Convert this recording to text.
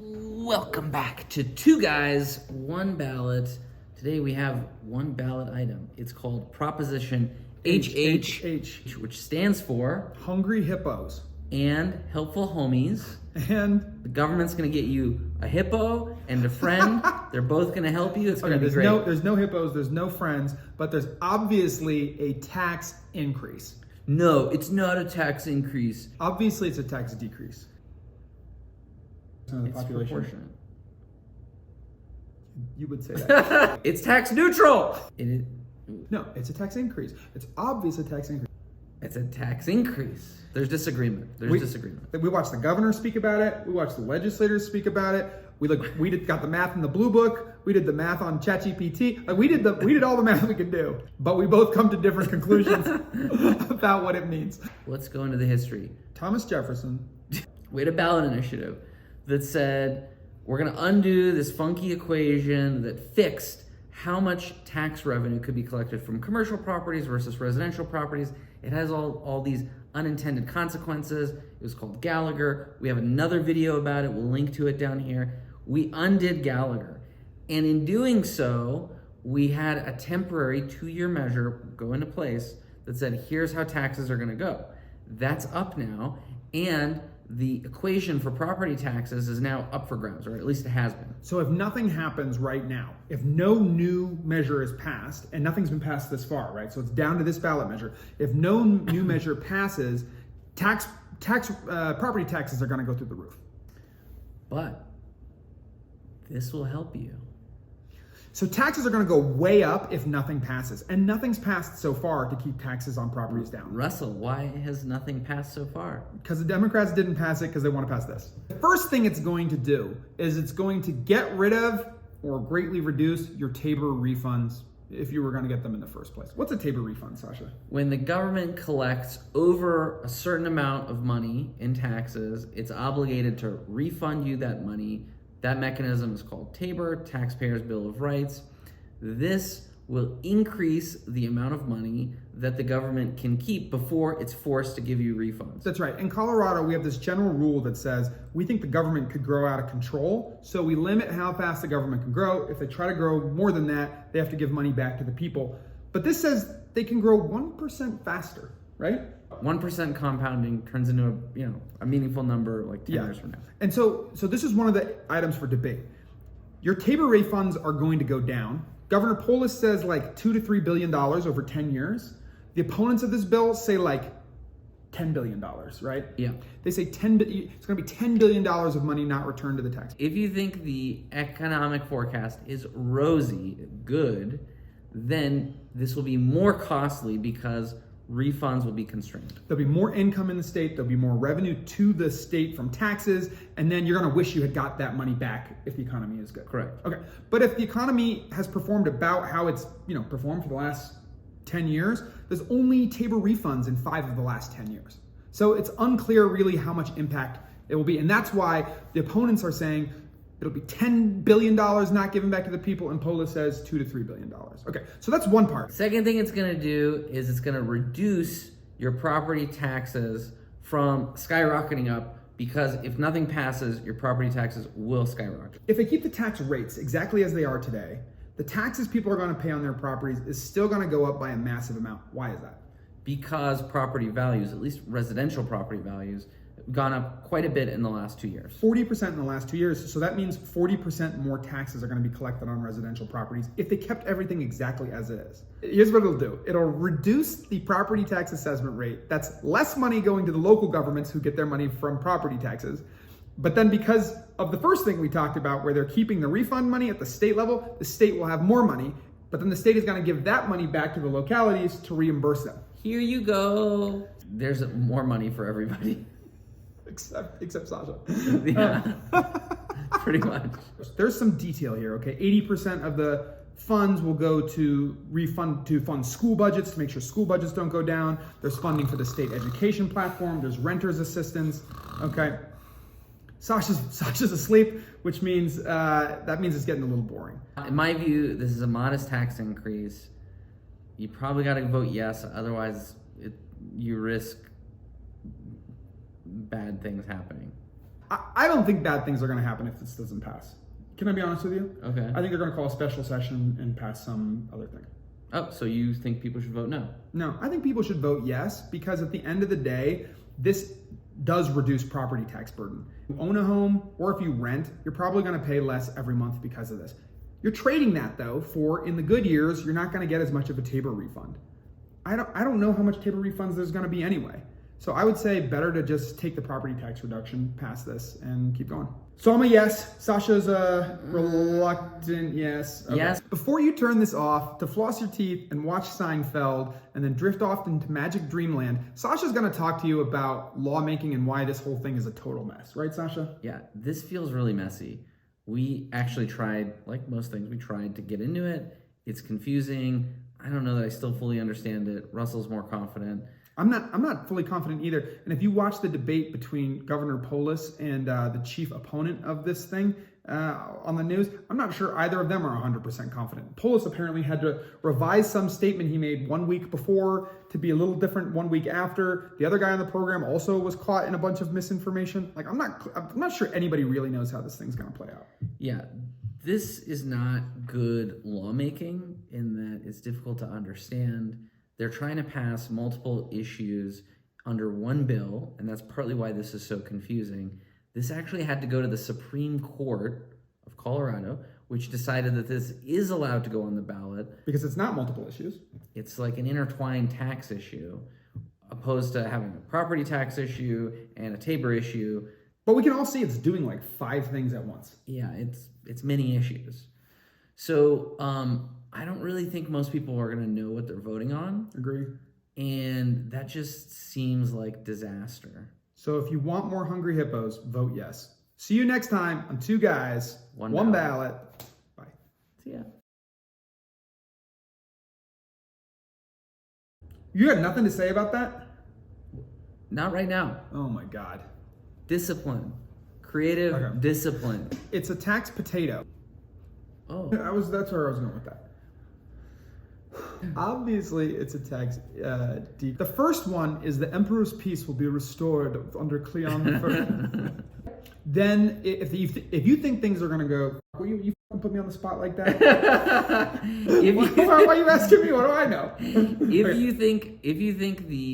Welcome back to Two Guys, One Ballot. Today we have one ballot item. It's called Proposition HH, which stands for Hungry Hippos. And Helpful Homies. And the government's going to get you a hippo and a friend. They're both going to help you. It's going to be great. There's no hippos, there's no friends, but there's obviously a tax increase. No, it's not a tax increase. Obviously, it's a tax decrease. It's proportionate. You would say that. It's tax neutral. It is. No, it's a tax increase. It's obvious a tax increase. It's a tax increase. There's disagreement. We watched the governor speak about it. We watched the legislators speak about it. We got the math in the blue book. We did the math on ChatGPT. We did all the math we could do. But we both come to different conclusions about what it means. Let's go into the history. Thomas Jefferson. We had a ballot initiative that said we're going to undo this funky equation that fixed how much tax revenue could be collected from commercial properties versus residential properties. It has all these unintended consequences. It was called Gallagher. We have another video about it. We'll link to it down here. We undid Gallagher. And in doing so, we had a temporary 2-year measure go into place that said, here's how taxes are going to go. That's up now. And the equation for property taxes is now up for grabs, or at least it has been. So if nothing happens right now, if no new measure is passed, and nothing's been passed this far, right? So it's down to this ballot measure. If no new measure passes, property taxes are going to go through the roof. But this will help you. So taxes are going to go way up if nothing passes. And nothing's passed so far to keep taxes on properties down. Russell, why has nothing passed so far? Because the Democrats didn't pass it because they want to pass this. The first thing it's going to do is it's going to get rid of or greatly reduce your Tabor refunds if you were going to get them in the first place. What's a Tabor refund, Sasha? When the government collects over a certain amount of money in taxes, it's obligated to refund you that money. That mechanism is called Tabor, Taxpayers' Bill of Rights. This will increase the amount of money that the government can keep before it's forced to give you refunds. That's right. In Colorado, we have this general rule that says we think the government could grow out of control, so we limit how fast the government can grow. If they try to grow more than that, they have to give money back to the people. But this says they can grow 1% faster, right? 1% compounding turns into a meaningful number like 10 years from now. And so this is one of the items for debate. Your Tabor refunds are going to go down. Governor Polis says like $2 to $3 billion over 10 years. The opponents of this bill say like $10 billion, right? Yeah. They say it's going to be $10 billion of money not returned to the taxpayer. If you think the economic forecast is rosy, good, then this will be more costly because refunds will be constrained. There'll be more income in the state, there'll be more revenue to the state from taxes, and then you're gonna wish you had got that money back if the economy is good. Correct. Okay, but if the economy has performed about how it's performed for the last 10 years, there's only Tabor refunds in 5 of the last 10 years. So it's unclear really how much impact it will be, and that's why the opponents are saying it'll be $10 billion not given back to the people, and Polis says $2 to $3 billion. Okay, so that's one part. Second thing it's gonna do is it's gonna reduce your property taxes from skyrocketing up, because if nothing passes, your property taxes will skyrocket. If they keep the tax rates exactly as they are today, the taxes people are gonna pay on their properties is still gonna go up by a massive amount. Why is that? Because property values, at least residential property values, gone up quite a bit in the last 2 years. 40% in the last 2 years. So that means 40% more taxes are going to be collected on residential properties if they kept everything exactly as it is. Here's what it'll do. It'll reduce the property tax assessment rate. That's less money going to the local governments who get their money from property taxes. But then because of the first thing we talked about, where they're keeping the refund money at the state level, the state will have more money, but then the state is going to give that money back to the localities to reimburse them. Here you go. There's more money for everybody. Except Sasha. Yeah, pretty much. There's some detail here, okay? 80% of the funds will go to fund school budgets, to make sure school budgets don't go down. There's funding for the state education platform. There's renters assistance, okay? Sasha's asleep, which means it's getting a little boring. In my view, this is a modest tax increase. You probably got to vote yes, otherwise you risk bad things happening. I don't think bad things are going to happen if this doesn't pass. Can I be honest with you? Okay. I think they're going to call a special session and pass some other thing. Oh, so you think people should vote no? No, I think people should vote yes, because at the end of the day, this does reduce property tax burden. If you own a home or if you rent, you're probably going to pay less every month because of this. You're trading that though for, in the good years, you're not going to get as much of a Tabor refund. I don't know how much Tabor refunds there's going to be anyway. So I would say better to just take the property tax reduction, pass this, and keep going. So I'm a yes. Sasha's a reluctant yes. Okay. Yes. Before you turn this off to floss your teeth and watch Seinfeld and then drift off into magic dreamland, Sasha's going to talk to you about lawmaking and why this whole thing is a total mess. Right, Sasha? Yeah, this feels really messy. We actually tried, like most things, we tried to get into it. It's confusing. I don't know that I still fully understand it. Russell's more confident. I'm not fully confident either. And if you watch the debate between Governor Polis and the chief opponent of this thing on the news, I'm not sure either of them are 100% confident. Polis apparently had to revise some statement he made 1 week before to be a little different 1 week after. The other guy on the program also was caught in a bunch of misinformation. Like I'm not sure anybody really knows how this thing's going to play out. Yeah, this is not good lawmaking in that it's difficult to understand. They're trying to pass multiple issues under one bill, and that's partly why this is so confusing. This actually had to go to the Supreme Court of Colorado, which decided that this is allowed to go on the ballot. Because it's not multiple issues. It's like an intertwined tax issue, opposed to having a property tax issue and a Tabor issue. But we can all see it's doing like 5 things at once. Yeah, it's many issues. So I don't really think most people are going to know what they're voting on. Agree. And that just seems like disaster. So if you want more hungry hippos, vote yes. See you next time on Two Guys, One Ballot. Bye. See ya. You got nothing to say about that? Not right now. Oh my God. Discipline. Creative discipline. It's a tax potato. Oh. That's where I was going with that. Obviously, it's a tax deed. The first one is the emperor's peace will be restored under Cleon I. Then, if you think things are gonna go, will you fucking put me on the spot like that? Why are you asking me? What do I know? If you think the